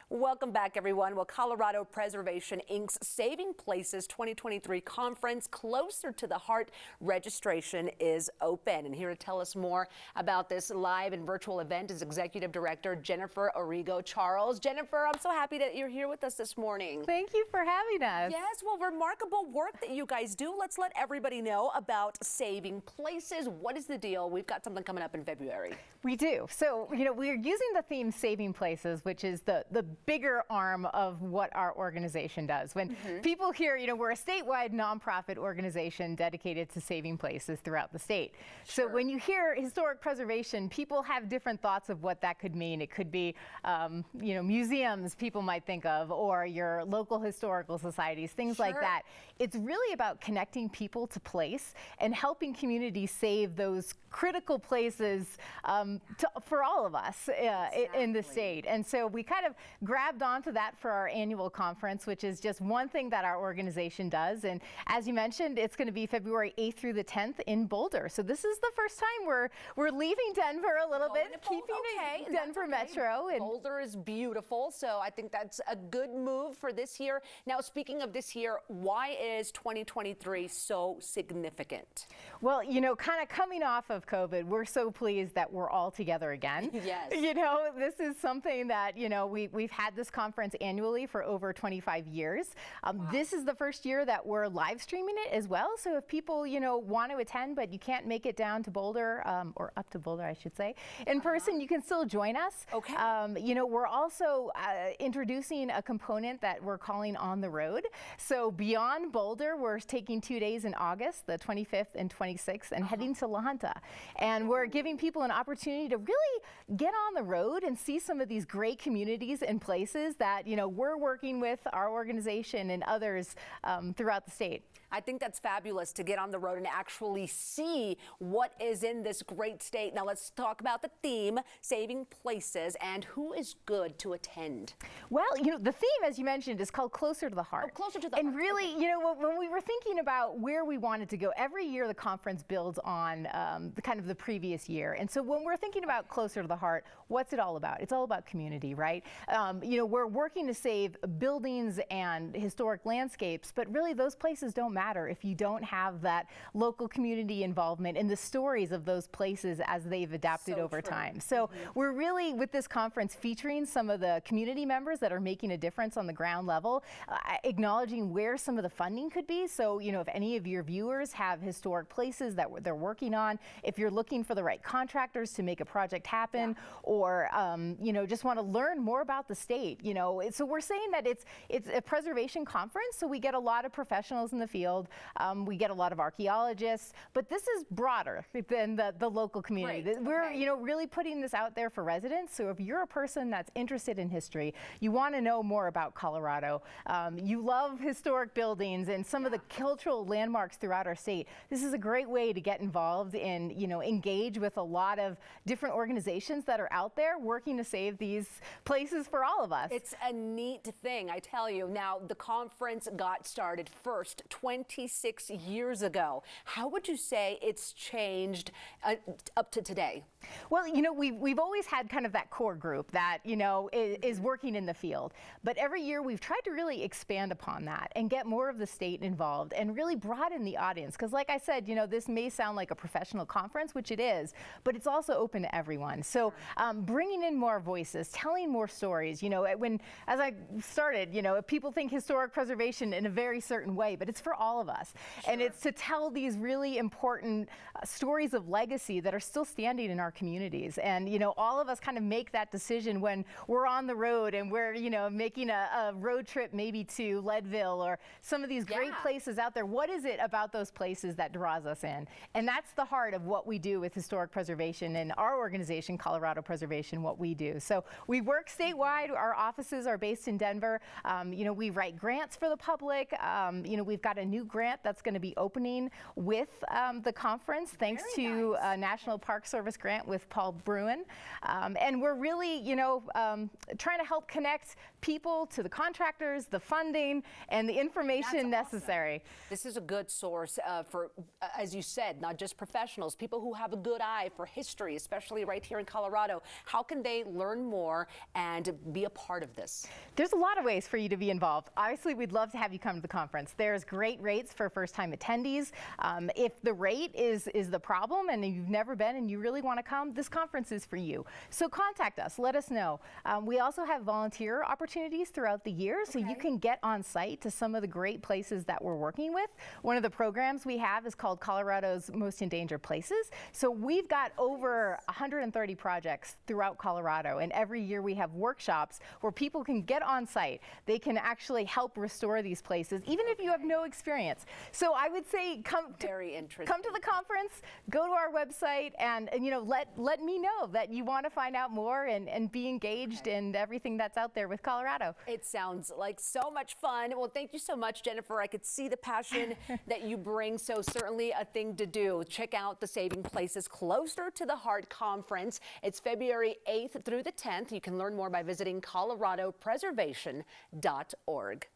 Welcome back, everyone. Well, Colorado Preservation Inc.'s Saving Places 2023 conference, Closer to the Heart, registration is open. And here to tell us more about this live and virtual event is Executive Director Jennifer Origo Charles. Jennifer, I'm so happy that you're here with us this morning. Thank you for having us. Yes, well, remarkable work that you guys do. Let's let everybody know about Saving Places. What is the deal? We've got something coming up in February. We do. So, we're using the theme Saving Places, which is the bigger arm of what our organization does. When people hear, we're a statewide nonprofit organization dedicated to saving places throughout the state. Sure. So when you hear historic preservation, people have different thoughts of what that could mean. It could be, museums people might think of, or your local historical societies, things like that. It's really about connecting people to place and helping communities save those critical places for all of us in the state. And so we kind of grabbed onto that for our annual conference, which is just one thing that our organization does. And as you mentioned, it's going to be February 8th through the 10th in Boulder. So this is the first time we're leaving Denver a little bit, keeping it Denver Metro. And Boulder is beautiful, so I think that's a good move for this year. Now, speaking of this year, why is 2023 so significant? Well, kind of coming off of COVID, we're so pleased that we're all together again. Yes. This is something that, we've had this conference annually for over 25 years. Wow. This is the first year that we're live streaming it as well. So if people, want to attend, but you can't make it down to Boulder, or up to Boulder, I should say, in person, you can still join us. Okay. We're also introducing a component that we're calling On the Road. So beyond Boulder, we're taking 2 days in August, the 25th and 26th, and heading to La Junta. And we're giving people an opportunity to really get on the road and see some of these great communities and places that, we're working with our organization and others throughout the state. I think that's fabulous to get on the road and actually see what is in this great state. Now let's talk about the theme, Saving Places, and who is good to attend. Well, the theme, as you mentioned, is called Closer to the Heart. Oh, Closer to the Heart. And really, when we were thinking about where we wanted to go, every year the conference builds on the previous year. And so when we're thinking about Closer to the Heart, what's it all about? It's all about community, right? We're working to save buildings and historic landscapes, but really those places don't matter if you don't have that local community involvement in the stories of those places as they've adapted over time. So we're really, with this conference, featuring some of the community members that are making a difference on the ground level, acknowledging where some of the funding could be. So, if any of your viewers have historic places that they're working on, if you're looking for the right contractors to make a project happen, or, just want to learn more about the state, so we're saying that it's a preservation conference, so we get a lot of professionals in the field. We get a lot of archaeologists, but this is broader than the local community. Great. We're, really putting this out there for residents. So if you're a person that's interested in history, you want to know more about Colorado, you love historic buildings and some of the cultural landmarks throughout our state, this is a great way to get involved and, engage with a lot of different organizations that are out there working to save these places for all of us. It's a neat thing, I tell you. Now, the conference got started first 26 years ago. How would you say it's changed up to today? Well, we've always had kind of that core group that, is working in the field. But every year we've tried to really expand upon that and get more of the state involved and really broaden the audience. Because like I said, this may sound like a professional conference, which it is, but it's also open to everyone. So bringing in more voices, telling more stories, as I started, people think historic preservation in a very certain way, but it's for all of us. Sure. And it's to tell these really important stories of legacy that are still standing in our communities. And, all of us kind of make that decision when we're on the road and we're, making a road trip maybe to Leadville or some of these great places out there. What is it about those places that draws us in? And that's the heart of what we do with historic preservation and our organization, Colorado Preservation, what we do. So we work statewide. Our offices are based in Denver. We write grants for the public. We've got a new grant that's going to be opening with the conference, thanks to a National Park Service grant with Paul Bruin. And we're really, trying to help connect people to the contractors, the funding, and the information necessary. This is a good source for, as you said, not just professionals, people who have a good eye for history, especially right here in Colorado. How can they learn more and be a part of this? There's a lot of ways for you to be involved. Obviously, we'd love to have you come to the conference. There's great rates for first-time attendees. If the rate is the problem and you've never been and you really want to come, this conference is for you. So contact us. Let us know. We also have volunteer opportunities throughout the year, so you can get on site to some of the great places that we're working with. One of the programs we have is called Colorado's Most Endangered Places. So we've got over 130 projects throughout Colorado, and every year we have workshops where people can get on site. They can actually help restore these places, even if you have no experience. So I would say come to the conference, go to our website, and let me know that you want to find out more and be engaged in everything that's out there with Colorado. It sounds like so much fun. Well, thank you so much, Jennifer. I could see the passion that you bring, so certainly a thing to do. Check out the Saving Places Closer to the Heart Conference. It's February 8th through the 10th. You can learn more by visiting coloradopreservation.org.